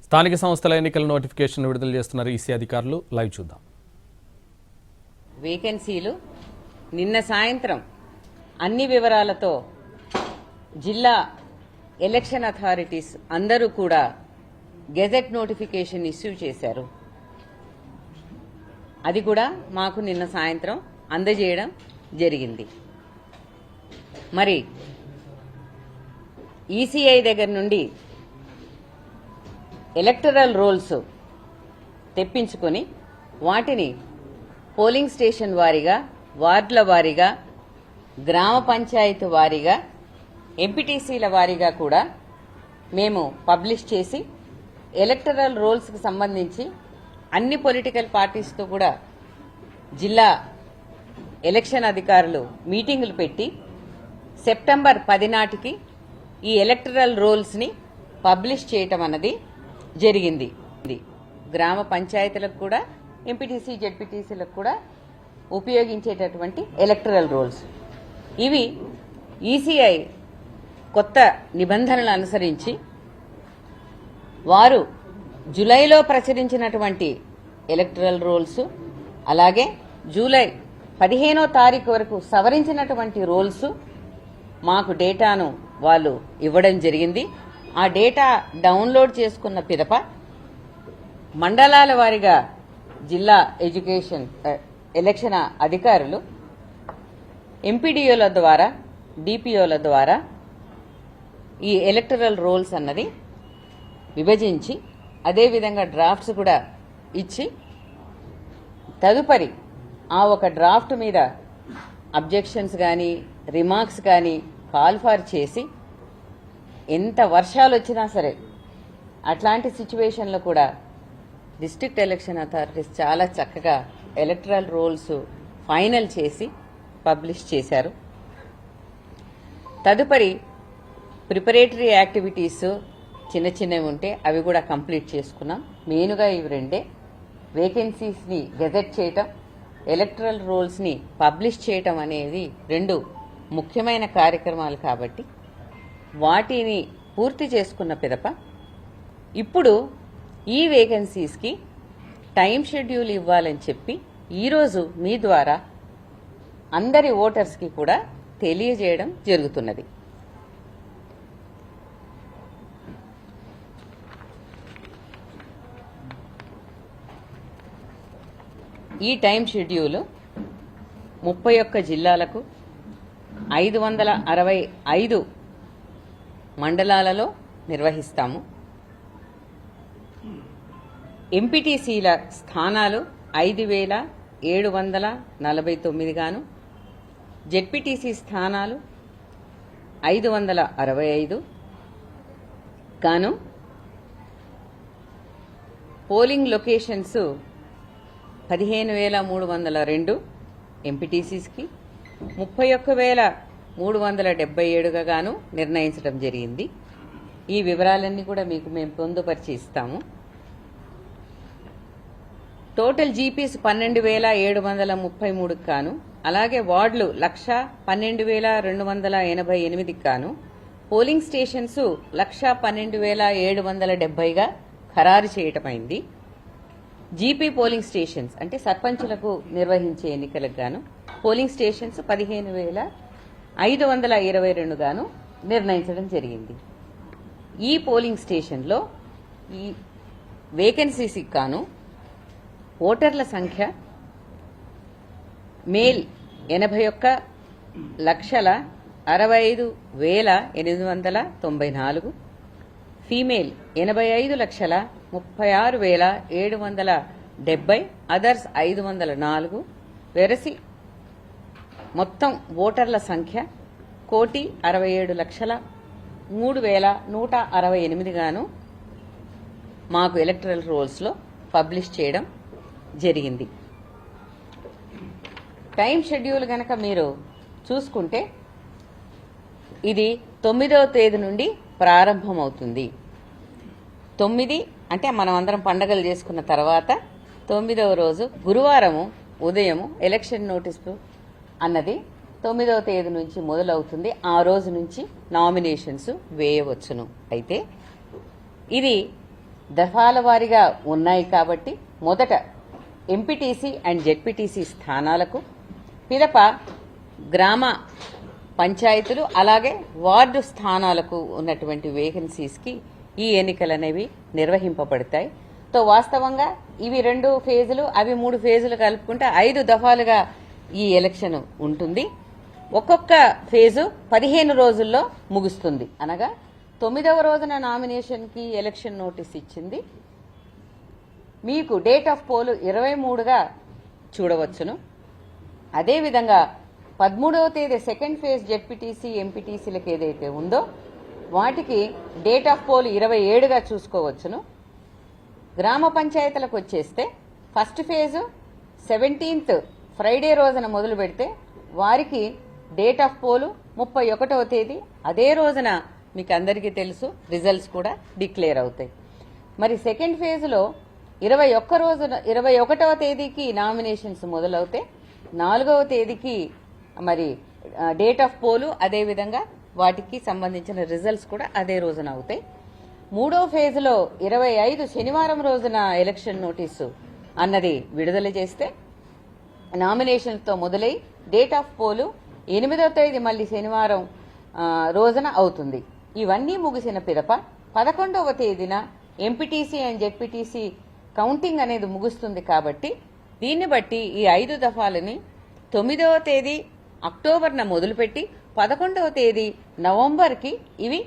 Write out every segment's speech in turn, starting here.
స్థానిక సంస్థల ఎన్నికల నోటిఫికేషన్ విడుదల చేస్తున్నారు ఈసీ అధికారులు. లైవ్ చూద్దాం. వేకెన్సీలు నిన్న సాయంత్రం అన్ని వివరాలతో జిల్లా ఎలక్షన్ అథారిటీస్ అందరూ కూడా గెజెట్ నోటిఫికేషన్ ఇష్యూ చేశారు. అది కూడా మాకు నిన్న సాయంత్రం అందజేయడం జరిగింది. మరి ఈసీఐ దగ్గర నుండి ఎలక్టరల్ రోల్స్ తెప్పించుకొని వాటిని పోలింగ్ స్టేషన్ వారీగా, వార్డుల వారీగా, గ్రామ పంచాయతీ వారీగా, ఎంపీటీసీల వారీగా కూడా మేము పబ్లిష్ చేసి ఎలక్టరల్ రోల్స్కి సంబంధించి అన్ని పొలిటికల్ పార్టీస్తో కూడా జిల్లా ఎలక్షన్ అధికారులు మీటింగులు పెట్టి సెప్టెంబర్ 10 నాటికి ఈ ఎలక్టరల్ రోల్స్ని పబ్లిష్ చేయటం అన్నది జరిగింది. గ్రామ పంచాయతీలకు కూడా, ఎంపీటీసీ, జెడ్పీటీసీలకు కూడా ఉపయోగించేటటువంటి ఎలక్టరల్ రోల్స్ ఇవి. ఈసీఐ కొత్త నిబంధనలు అనుసరించి వారు జూలైలో ప్రచురించినటువంటి ఎలక్టరల్ రోల్స్, అలాగే జూలై 15వ తారీఖు వరకు సవరించినటువంటి రోల్స్ మాకు డేటాను వాళ్ళు ఇవ్వడం జరిగింది. ఆ డేటా డౌన్లోడ్ చేసుకున్న పిదప మండలాల వారీగా జిల్లా ఎలక్షన్ అధికారులు ఎంపీడీఓల ద్వారా, డిపిఓల ద్వారా ఈ ఎలక్టరల్ రోల్స్ అన్నది విభజించి అదేవిధంగా డ్రాఫ్ట్స్ కూడా ఇచ్చి తదుపరి ఆ ఒక డ్రాఫ్ట్ మీద అబ్జెక్షన్స్ కానీ, రిమార్క్స్ కానీ కాల్ఫార్ చేసి ఎంత వర్షాలు వచ్చినా సరే అట్లాంటి సిచ్యువేషన్లో కూడా డిస్ట్రిక్ట్ ఎలక్షన్ అథారిటీస్ చాలా చక్కగా ఎలక్టరల్ రోల్స్ ఫైనల్ చేసి పబ్లిష్ చేశారు. తదుపరి ప్రిపరేటరీ యాక్టివిటీస్ చిన్న చిన్నవి ఉంటే అవి కూడా కంప్లీట్ చేసుకున్నాం. మెయిన్గా ఇవి రెండే: వేకెన్సీస్ని గెజెట్ చేయటం, ఎలక్టరల్ రోల్స్ని పబ్లిష్ చేయటం అనేది రెండు ముఖ్యమైన కార్యక్రమాలు. కాబట్టి వాటిని పూర్తి చేసుకున్న పిదప ఇప్పుడు ఈ వేకెన్సీస్కి టైం షెడ్యూల్ ఇవ్వాలని చెప్పి ఈరోజు మీ ద్వారా అందరి ఓటర్స్కి కూడా తెలియజేయడం జరుగుతున్నది. ఈ టైం షెడ్యూల్ 31 జిల్లాలకు 565 మండలాలలో నిర్వహిస్తాము. ఎంపీటీసీల స్థానాలు 5749 గాను, జెడ్పీటీసీ స్థానాలు 565 గాను, పోలింగ్ లొకేషన్స్ 15302 ఎంపీటీసీస్కి, 31377గా గాను నిర్ణయించడం జరిగింది. ఈ వివరాలన్నీ కూడా మీకు మేము పొందుపరిచి ఇస్తాము. టోటల్ జీపీస్ 12733 గాను, అలాగే వార్డులు 1,12,288 గాను, పోలింగ్ స్టేషన్స్ 1,12,770గా ఖరారు చేయటమైంది. జీపీ పోలింగ్ స్టేషన్స్ అంటే సర్పంచులకు నిర్వహించే ఎన్నికలకు గాను పోలింగ్ స్టేషన్స్ 15,522 గాను నిర్ణయించడం జరిగింది. ఈ పోలింగ్ స్టేషన్లో ఈ వేకెన్సీస్కి గాను ఓటర్ల సంఖ్య మేల్ 81,65,894, ఫీమేల్ 85,36,770, అదర్స్ 504. వెరసి మొత్తం ఓటర్ల సంఖ్య 1,67,03,168 గాను మాకు ఎలక్టరల్ రోల్స్లో పబ్లిష్ చేయడం జరిగింది. టైం షెడ్యూల్ గనక మీరు చూసుకుంటే ఇది 9వ తేదీ నుండి ప్రారంభమవుతుంది. 9 అంటే మనం అందరం పండగలు చేసుకున్న తర్వాత 9వ రోజు గురువారము ఉదయము ఎలక్షన్ నోటీసు అన్నది 9వ తేదీ నుంచి మొదలవుతుంది. ఆ రోజు నుంచి నామినేషన్స్ వేయవచ్చును. అయితే ఇది దఫాల వారీగా ఉన్నాయి కాబట్టి మొదట ఎంపీటీసీ అండ్ జెడ్పీటీసీ స్థానాలకు, పిదప గ్రామ పంచాయతీలు అలాగే వార్డు స్థానాలకు ఉన్నటువంటి వేకెన్సీస్కి ఈ ఎన్నికలు అనేవి నిర్వహింపబడతాయి. తో వాస్తవంగా ఇవి 2 ఫేజులు, అవి 3 ఫేజులు కలుపుకుంటే 5 దఫాలుగా ఈ ఎలక్షన్ ఉంటుంది. ఒక్కొక్క ఫేజు 15 రోజుల్లో ముగుస్తుంది. అనగా 9వ రోజున నామినేషన్కి ఎలక్షన్ నోటీస్ ఇచ్చింది. మీకు డేట్ ఆఫ్ పోల్ 23గా చూడవచ్చును. అదేవిధంగా 13వ తేదీ సెకండ్ ఫేజ్ జెడ్పీటీసీ ఎంపీటీసీలకు ఏదైతే ఉందో వాటికి డేట్ ఆఫ్ పోల్ 27గా చూసుకోవచ్చును. గ్రామ పంచాయతీలకు వచ్చేస్తే ఫస్ట్ ఫేజు 17th ఫ్రైడే రోజున మొదలు పెడితే వారికి డేట్ ఆఫ్ పోలు 31వ తేదీ, అదే రోజున మీకు అందరికీ తెలుసు రిజల్ట్స్ కూడా డిక్లేర్ అవుతాయి. మరి సెకండ్ ఫేజ్లో 21వ తేదీకి నామినేషన్స్ మొదలవుతాయి. 4వ తేదీకి మరి డేట్ ఆఫ్ పోలు, అదేవిధంగా వాటికి సంబంధించిన రిజల్ట్స్ కూడా అదే రోజున అవుతాయి. 3వ ఫేజ్లో 25 శనివారం రోజున ఎలక్షన్ నోటీసు అన్నది విడుదల చేస్తే నామినేషన్తో మొదలై డేట్ ఆఫ్ పోలు 8వ తేదీ మళ్ళీ శనివారం రోజున అవుతుంది. ఇవన్నీ ముగిసిన పిదప 11వ తేదీన ఎంపీటీసీ అండ్ జెడ్పీటీసీ కౌంటింగ్ అనేది ముగుస్తుంది. కాబట్టి దీన్ని బట్టి ఈ 5 దఫాలని 9వ తేదీ అక్టోబర్న మొదలుపెట్టి 11వ తేదీ నవంబర్కి ఇవి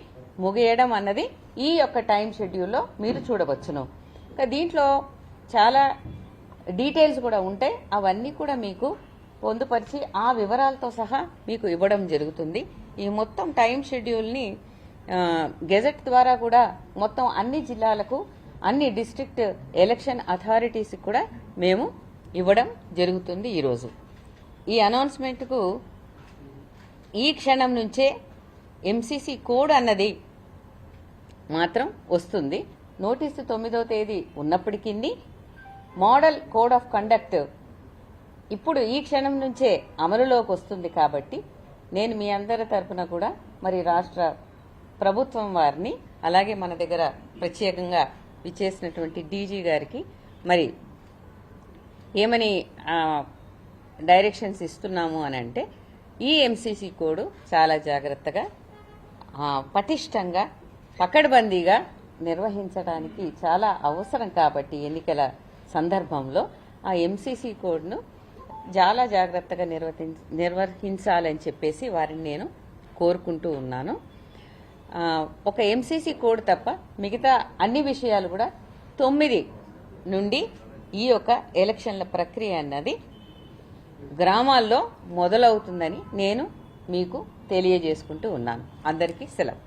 ముగియడం అన్నది ఈ యొక్క టైం షెడ్యూల్లో మీరు చూడవచ్చును. దీంట్లో చాలా డీటెయిల్స్ కూడా ఉంటాయి. అవన్నీ కూడా మీకు పొందుపరిచి ఆ వివరాలతో సహా మీకు ఇవ్వడం జరుగుతుంది. ఈ మొత్తం టైం షెడ్యూల్ని గెజెట్ ద్వారా కూడా మొత్తం అన్ని జిల్లాలకు, అన్ని డిస్ట్రిక్ట్ ఎలక్షన్ అథారిటీస్కి కూడా మేము ఇవ్వడం జరుగుతుంది. ఈరోజు ఈ అనౌన్స్మెంట్కు ఈ క్షణం నుంచే ఎంసీసీ కోడ్ అన్నది మాత్రం వస్తుంది. నోటీసు 9వ తేదీ ఉన్నప్పటికీ మోడల్ కోడ్ ఆఫ్ కండక్ట్ ఇప్పుడు ఈ క్షణం నుంచే అమలులోకి వస్తుంది. కాబట్టి నేను మీ అందరి తరఫున కూడా మరి రాష్ట్ర ప్రభుత్వం వారిని, అలాగే మన దగ్గర ప్రత్యేకంగా విచ్చేసినటువంటి డీజీ గారికి మరి ఏమని డైరెక్షన్స్ ఇస్తున్నాము అని అంటే, ఈ ఎంసీసీ కోడ్ చాలా జాగ్రత్తగా, పటిష్టంగా, పకడ్బందీగా నిర్వహించడానికి చాలా అవసరం. కాబట్టి ఎన్నికల సందర్భంలో ఆ ఎంసీసీ కోడ్ను చాలా జాగ్రత్తగా నిర్వహించాలని చెప్పేసి వారిని నేను కోరుకుంటూ ఉన్నాను. ఒక ఎంసీసీ కోడ్ తప్ప మిగతా అన్ని విషయాలు కూడా 9 నుండి ఈ యొక్క ఎలక్షన్ల ప్రక్రియ అన్నది గ్రామాల్లో మొదలవుతుందని నేను మీకు తెలియజేసుకుంటూ ఉన్నాను. అందరికీ సెలవు.